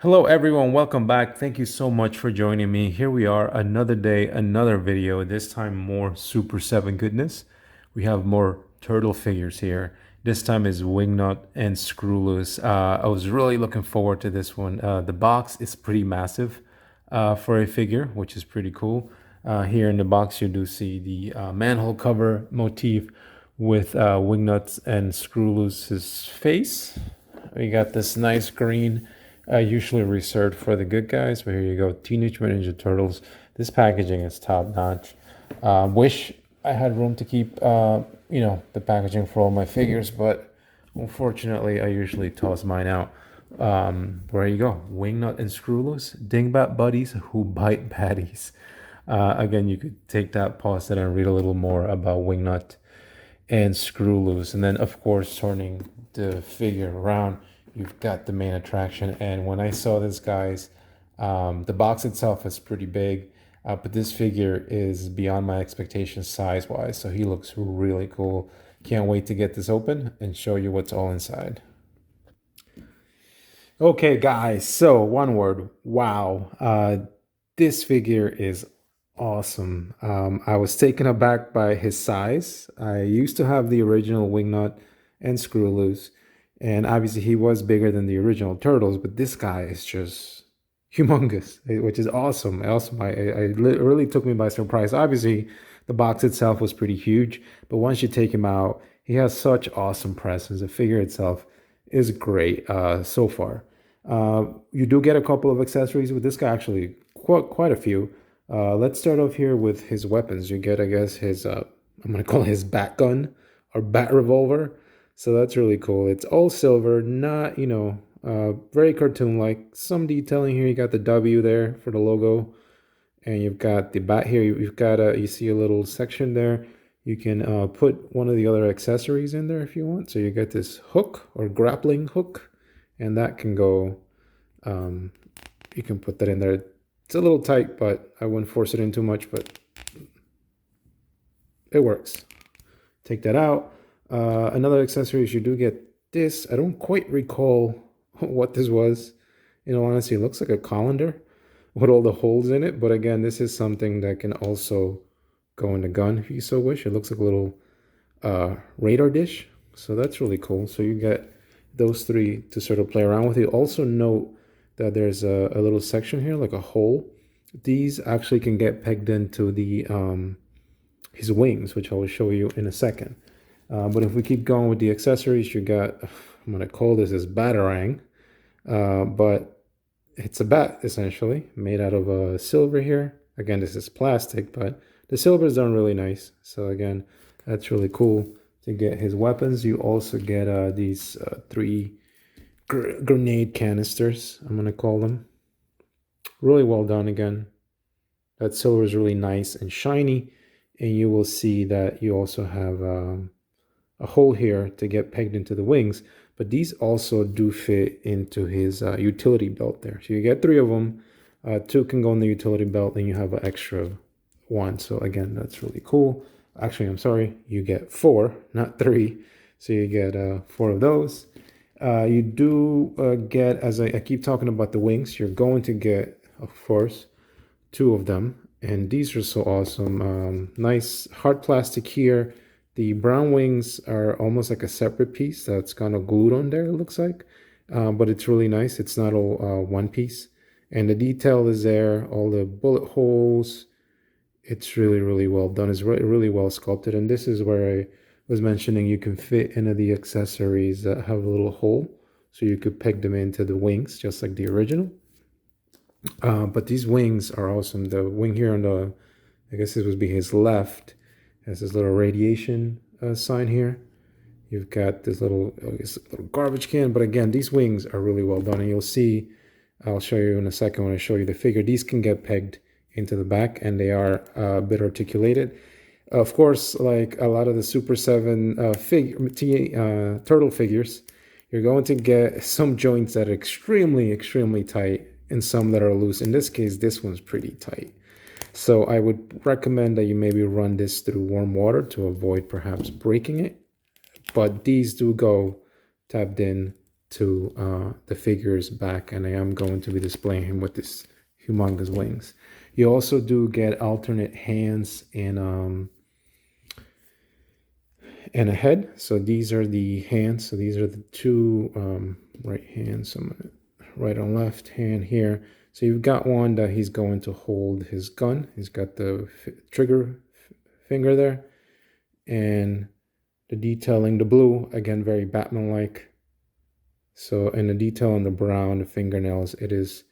Hello everyone, welcome back. Thank you so much for joining me. Here we are, another day, another video, this time more Super 7 goodness. We have more turtle figures here. This time is Wingnut and Screwloose. I was really looking forward to this one. The box is pretty massive for a figure, which is pretty cool. Here in the box you do see the manhole cover motif with Wingnut and Screwloose's face. We got this nice green, usually reserved for the good guys, but here you go, Teenage Mutant Ninja Turtles. This packaging is top notch. Wish I had room to keep, the packaging for all my figures, but unfortunately, I usually toss mine out. There you go, Wingnut and Screwloose, dingbat buddies who bite baddies. Again, you could take that, pause it, and read a little more about Wingnut and Screwloose. And then, of course, turning the figure around, you've got the main attraction. And when I saw this, guys, the box itself is pretty big, but this figure is beyond my expectations size-wise. So he looks really cool. Can't wait to get this open and show you what's all inside. Okay, guys, so one word, wow. This figure is awesome. I was taken aback by his size. I used to have the original Wingnut and Screwloose, and obviously he was bigger than the original Turtles, but this guy is just humongous, which is awesome. It really took me by surprise. Obviously, the box itself was pretty huge, but once you take him out, he has such awesome presence. The figure itself is great so far. You do get a couple of accessories with this guy, actually quite a few. Let's start off here with his weapons. You get, I guess, his, I'm going to call it his bat gun or bat revolver. So that's really cool. It's all silver, not, very cartoon-like. Some detailing here. You got the W there for the logo. And you've got the bat here. You've got, you see a little section there. You can put one of the other accessories in there if you want. So you get this hook or grappling hook. And that can go, you can put that in there. It's a little tight, but I wouldn't force it in too much, but it works. Take that out. Another accessory is you do get this. I don't quite recall what this was. Honestly, it looks like a colander with all the holes in it. But again, this is something that can also go in the gun if you so wish. It looks like a little radar dish. So that's really cool. So you get those three to sort of play around with. You also note that there's a little section here, like a hole. These actually can get pegged into the his wings, which I will show you in a second. But if we keep going with the accessories, you got, I'm going to call this as batarang, but it's a bat, essentially, made out of silver here. Again, this is plastic, but the silver is done really nice. So again, that's really cool. To get his weapons, you also get these three grenade canisters, I'm going to call them. Really well done again. That silver is really nice and shiny. And you will see that you also have a hole here to get pegged into the wings. But these also do fit into his utility belt there. So you get three of them. Two can go in the utility belt, and you have an extra one. So again, that's really cool. Actually, I'm sorry, you get four, not three. So you get four of those. You do get, as I keep talking about the wings, you're going to get, of course, two of them. And these are so awesome. Nice hard plastic here. The brown wings are almost like a separate piece that's kind of glued on there, it looks like. But it's really nice. It's not all one piece. And the detail is there, all the bullet holes. It's really, really well done. It's really well sculpted. And this is where I was mentioning you can fit into the accessories that have a little hole. So you could peg them into the wings, just like the original. But these wings are awesome. The wing here on the, I guess this would be his left, has this little radiation sign here. You've got this little garbage can. But again, these wings are really well done. And you'll see, I'll show you in a second when I show you the figure. These can get pegged into the back, and they are a bit articulated. Of course, like a lot of the Super 7 turtle figures, you're going to get some joints that are extremely, extremely tight and some that are loose. In this case, this one's pretty tight. So I would recommend that you maybe run this through warm water to avoid perhaps breaking it. But these do go tapped in to the figure's back, and I am going to be displaying him with this humongous wings. You also do get alternate hands and a head. So these are the hands. So these are the two right hands. So I'm gonna right and left hand here. So you've got one that he's going to hold his gun. He's got the trigger finger there, and the detailing, the blue, again, very Batman-like. So, and the detail on the brown, the fingernails, it is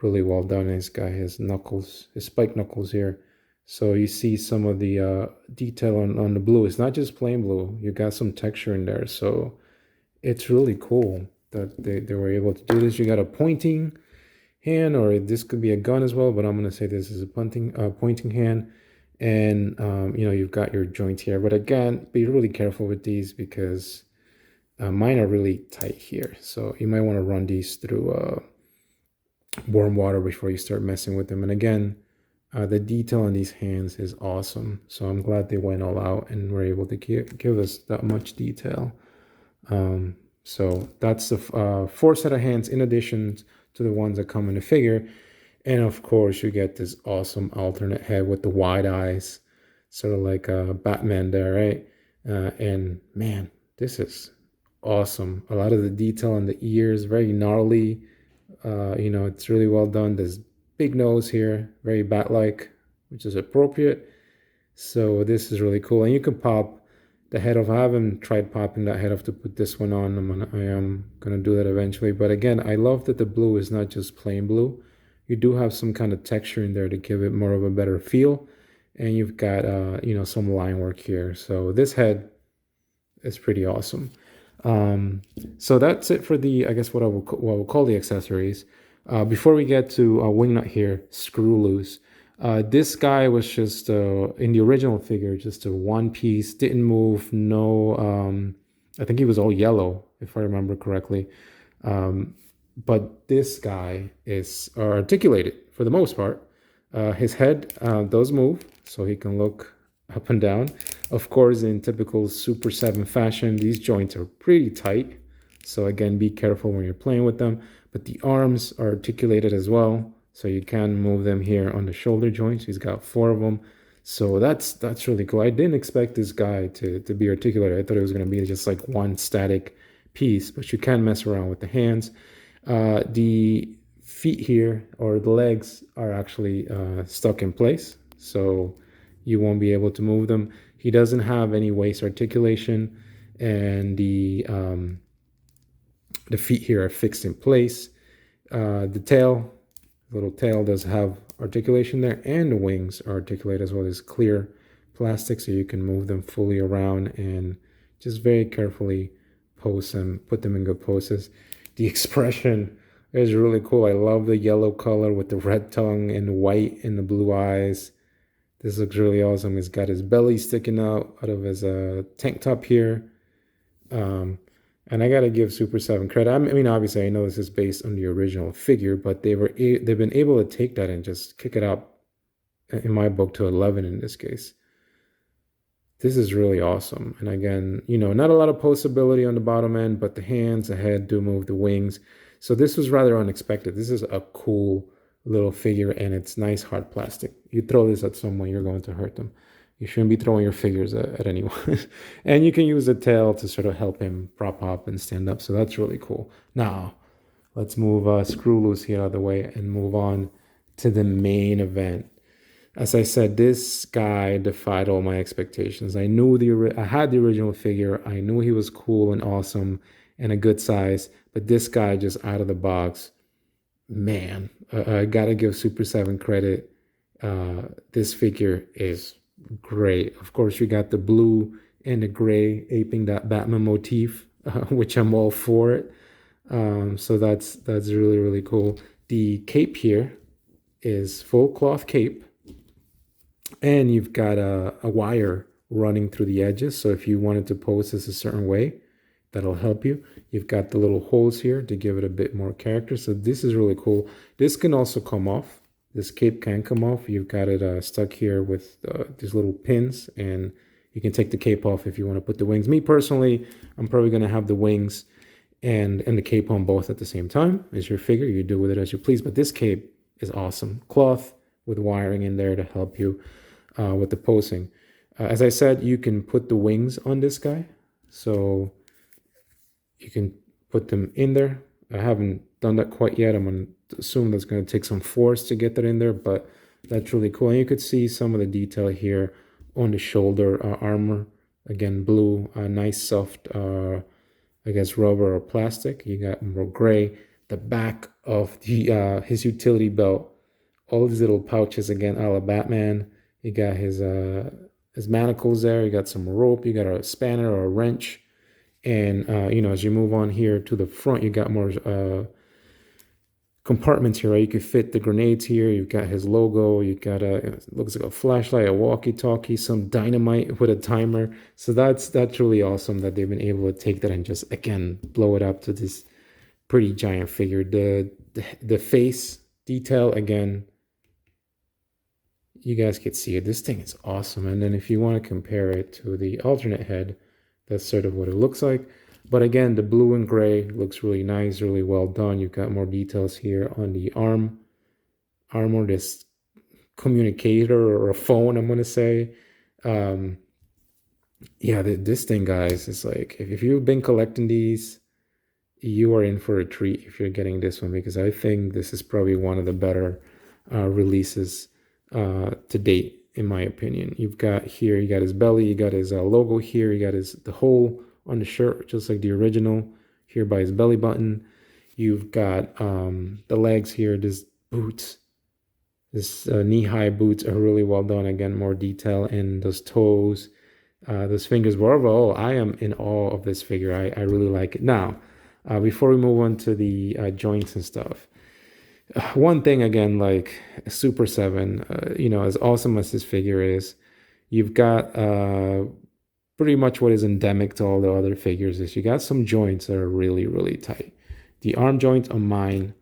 really well done. This guy has knuckles, his spike knuckles here. So you see some of the detail on the blue. It's not just plain blue. You got some texture in there. So it's really cool that they were able to do this. You got a pointing hand, or this could be a gun as well, but I'm going to say this is a pointing hand. And, you know, you've got your joint here. But again, be really careful with these because mine are really tight here. So you might want to run these through warm water before you start messing with them. And again, the detail on these hands is awesome. So I'm glad they went all out and were able to give us that much detail. So that's the 4 set of hands in addition to the ones that come in the figure. And of course, you get this awesome alternate head with the wide eyes, sort of like Batman there, right? And man, this is awesome. A lot of the detail on the ears, very gnarly. You know, it's really well done. There's big nose here, very bat-like, which is appropriate. So this is really cool. And you can pop the head off. I haven't tried popping that head off to put this one on. I am gonna do that eventually. But again, I love that the blue is not just plain blue. You do have some kind of texture in there to give it more of a better feel. And you've got, you know, some line work here. So this head is pretty awesome. So that's it for the, I guess what we'll call the accessories. Before we get to Wingnut here, Screwloose. This guy was just, in the original figure, just a one piece, didn't move, no, I think he was all yellow, if I remember correctly. But this guy is articulated for the most part. His head does move, so he can look up and down. Of course, in typical Super 7 fashion, these joints are pretty tight. So again, be careful when you're playing with them. But the arms are articulated as well. So you can move them here on the shoulder joints. He's got 4 of them. So that's really cool. I didn't expect this guy to be articulated. I thought it was going to be just like one static piece. But you can mess around with the hands. The feet here, or the legs, are actually stuck in place. So you won't be able to move them. He doesn't have any waist articulation, and the feet here are fixed in place. The tail, little tail, does have articulation there, and the wings are articulated as well. As clear plastic, so you can move them fully around and just very carefully pose them, put them in good poses. The expression is really cool. I love the yellow color with the red tongue and the white and the blue eyes. This looks really awesome. He's got his belly sticking out of his tank top here. And I gotta give Super 7 credit. I mean, obviously, I know this is based on the original figure, but they've been able to take that and just kick it up, in my book, to 11 in this case. This is really awesome. And again, you know, not a lot of posability on the bottom end, but the hands, the head do move, the wings. So this was rather unexpected. This is a cool little figure, and it's nice hard plastic. You throw this at someone, you're going to hurt them. You shouldn't be throwing your figures at anyone. And you can use the tail to sort of help him prop up and stand up. So that's really cool. Now, let's move Screwloose here out of the way and move on to the main event. As I said, this guy defied all my expectations. I knew I had the original figure. I knew he was cool and awesome and a good size. But this guy, just out of the box, man, I gotta give Super 7 credit. This figure is great. Of course, you got the blue and the gray aping that Batman motif, which I'm all for it. So that's really, really cool. The cape here is full cloth cape, and you've got a wire running through the edges. So if you wanted to pose this a certain way, that'll help you. You've got the little holes here to give it a bit more character. So this is really cool. This can also come off. This cape can come off. You've got it stuck here with these little pins, and you can take the cape off if you want to put the wings. Me personally, I'm probably going to have the wings and the cape on both at the same time. Is your figure. You do with it as you please. But this cape is awesome. Cloth with wiring in there to help you with the posing. As I said, you can put the wings on this guy. So you can put them in there. I haven't done that quite yet. I'm going to assume that's going to take some force to get that in there, but that's really cool. And you could see some of the detail here on the shoulder armor. Again, blue, nice soft, I guess, rubber or plastic. You got more gray. The back of the his utility belt, all these little pouches again, a la Batman. You got his manacles there. You got some rope. You got a spanner or a wrench. And, you know, as you move on here to the front, you got more compartments here, right? You could fit the grenades here. You've got his logo. You got it looks like a flashlight, a walkie-talkie, some dynamite with a timer. So that's really awesome that they've been able to take that and just, again, blow it up to this pretty giant figure. The face detail, again, you guys could see it. This thing is awesome. And then if you want to compare it to the alternate head, that's sort of what it looks like. But again, the blue and gray looks really nice, really well done. You've got more details here on the arm or this communicator or a phone, I'm going to say. Yeah, this thing, guys, is like, if you've been collecting these, you are in for a treat if you're getting this one, because I think this is probably one of the better releases to date, in my opinion. You've got here, you got his belly, you got his logo here, you got the hole on the shirt, just like the original, here by his belly button. You've got the legs here, this boots, this knee-high boots are really well done. Again, more detail in those toes, those fingers. But overall, I am in awe of this figure. I really like it. Now, before we move on to the joints and stuff, one thing again, like Super 7, you know, as awesome as this figure is, you've got pretty much what is endemic to all the other figures is you got some joints that are really, really tight. The arm joints on mine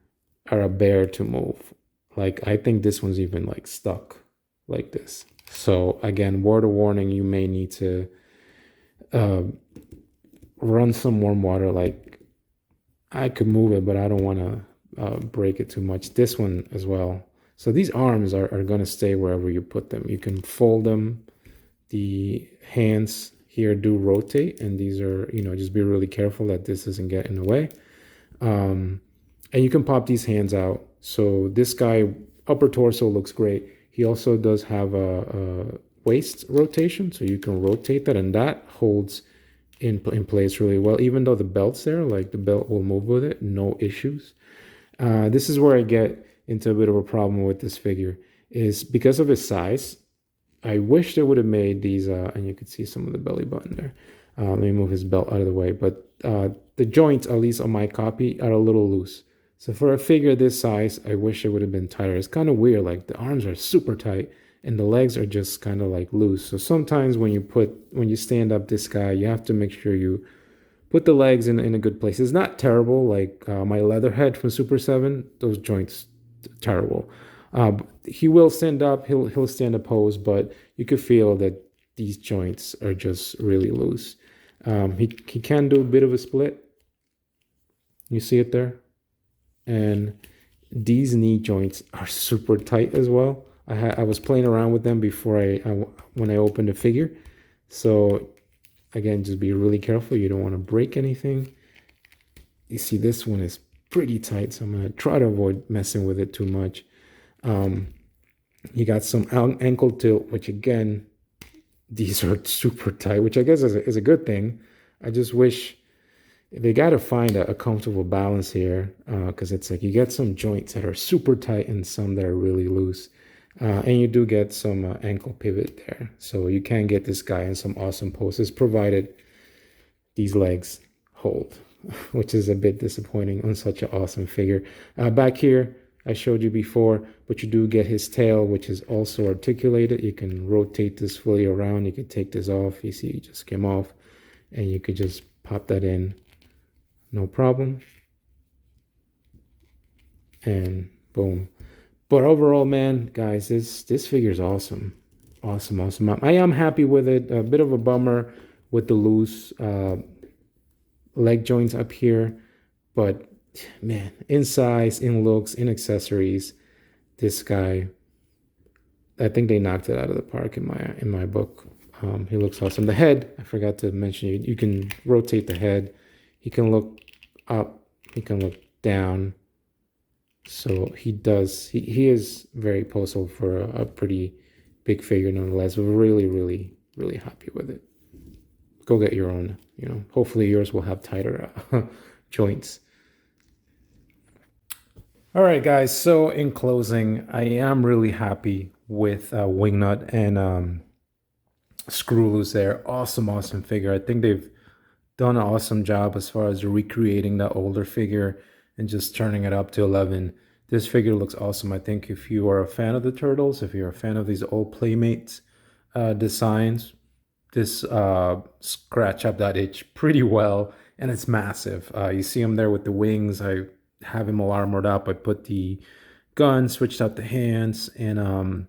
are a bear to move. Like, I think this one's even like stuck like this. So again, word of warning, you may need to run some warm water. Like, I could move it, but I don't want to break it too much. This one as well. So these arms are going to stay wherever you put them. You can fold them. The hands here do rotate, and these are, you know, just be really careful that this doesn't get in the way. And you can pop these hands out. So this guy, upper torso looks great. He also does have a waist rotation, so you can rotate that, and that holds in place really well. Even though the belt's there, like the belt will move with it, no issues. This is where I get into a bit of a problem with this figure, is because of his size. I wish they would have made these, and you could see some of the belly button there. Let me move his belt out of the way. But the joints, at least on my copy, are a little loose. So for a figure this size, I wish it would have been tighter. It's kind of weird. Like, the arms are super tight and the legs are just kind of like loose. So sometimes when you stand up this guy, you have to make sure you put the legs in a good place. It's not terrible. Like my Leatherhead from Super 7, those joints, terrible. He will stand up, he'll stand a pose, but you could feel that these joints are just really loose. He can do a bit of a split. You see it there? And these knee joints are super tight as well. I was playing around with them before when I opened the figure. So again, just be really careful. You don't want to break anything. You see, this one is pretty tight, so I'm going to try to avoid messing with it too much. You got some ankle tilt, which again, these are super tight, which I guess is a good thing. I just wish they got to find a comfortable balance here, because it's like you get some joints that are super tight and some that are really loose. And you do get some ankle pivot there. So you can get this guy in some awesome poses, provided these legs hold, which is a bit disappointing on such an awesome figure. Back here, I showed you before, but you do get his tail, which is also articulated. You can rotate this fully around. You can take this off. You see, it just came off, and you could just pop that in, no problem. And boom. But overall, man, guys, this figure is awesome. Awesome. I am happy with it. A bit of a bummer with the loose leg joints up here. But man, in size, in looks, in accessories, this guy, I think they knocked it out of the park in my book. He looks awesome. The head, I forgot to mention, you can rotate the head. He can look up, he can look down. So he is very posable for a pretty big figure nonetheless. We're really, really, really happy with it. Go get your own, hopefully yours will have tighter joints. All right, guys. So in closing, I am really happy with Wingnut and Screwloose there. Awesome, awesome figure. I think they've done an awesome job as far as recreating that older figure and just turning it up to 11. This figure looks awesome. I think if you are a fan of the Turtles, if you're a fan of these old Playmates designs, this scratch up that itch pretty well, and it's massive. You see him there with the wings. I have him all armored up. I put the gun, switched out the hands, and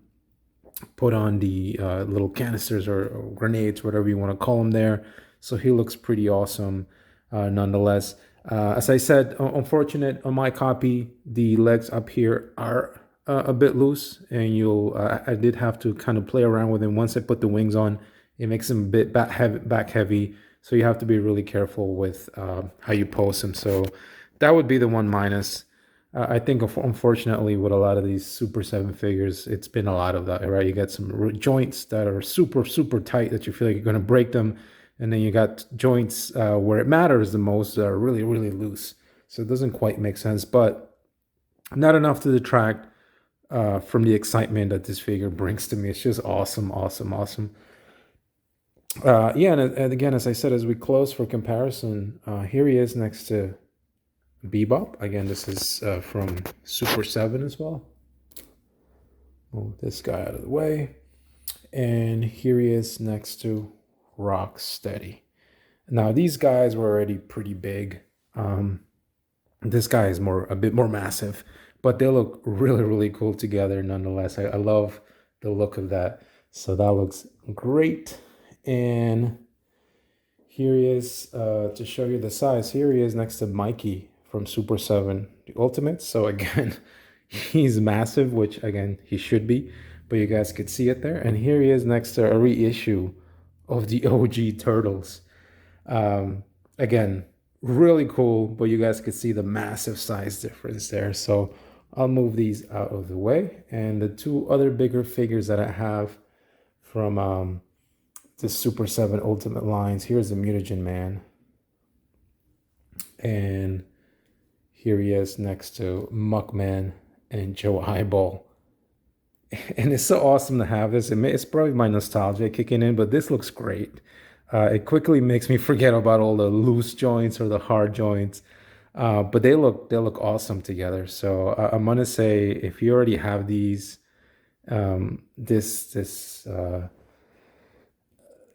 put on the little canisters or grenades, whatever you want to call them there. So he looks pretty awesome nonetheless. As I said, unfortunate on my copy, the legs up here are a bit loose, and I did have to kind of play around with him. Once I put the wings on, it makes him a bit back heavy, so you have to be really careful with how you pose him. So that would be the one minus. I think, unfortunately, with a lot of these Super 7 figures, it's been a lot of that, right? You get some joints that are super, super tight that you feel like you're going to break them. And then you got joints where it matters the most that are really, really loose. So it doesn't quite make sense, but not enough to detract from the excitement that this figure brings to me. It's just awesome, awesome, awesome. Yeah, and again, as I said, as we close for comparison, here he is next to Bebop. Again, this is from Super 7 as well. Move this guy out of the way. And here he is next to Rocksteady. Now, these guys were already pretty big. This guy is a bit more massive, but they look really, really cool together nonetheless. I love the look of that. So that looks great. And here he is to show you the size. Here he is next to Mikey from Super 7, the Ultimates. So again, he's massive, which again, he should be, but you guys could see it there. And here he is next to a reissue of the OG Turtles. Again, really cool, but you guys could see the massive size difference there. So I'll move these out of the way. And the two other bigger figures that I have from the Super 7 Ultimate lines, here's the Mutagen Man. And here he is next to Muckman and Joe Eyeball. And it's so awesome to have this. It's probably my nostalgia kicking in, but this looks great. It quickly makes me forget about all the loose joints or the hard joints, but they look awesome together. So I'm gonna say, if you already have these,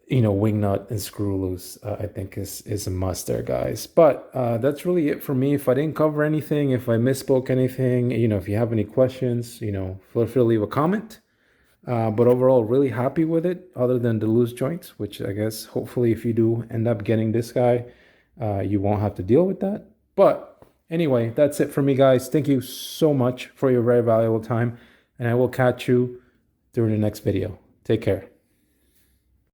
Wingnut and Screwloose, I think is a must there, guys. But that's really it for me. If I didn't cover anything, if I misspoke anything, if you have any questions, feel free to leave a comment. But overall, really happy with it, other than the loose joints, which I guess hopefully if you do end up getting this guy, you won't have to deal with that. But anyway, that's it for me, guys. Thank you so much for your very valuable time, and I will catch you during the next video. Take care.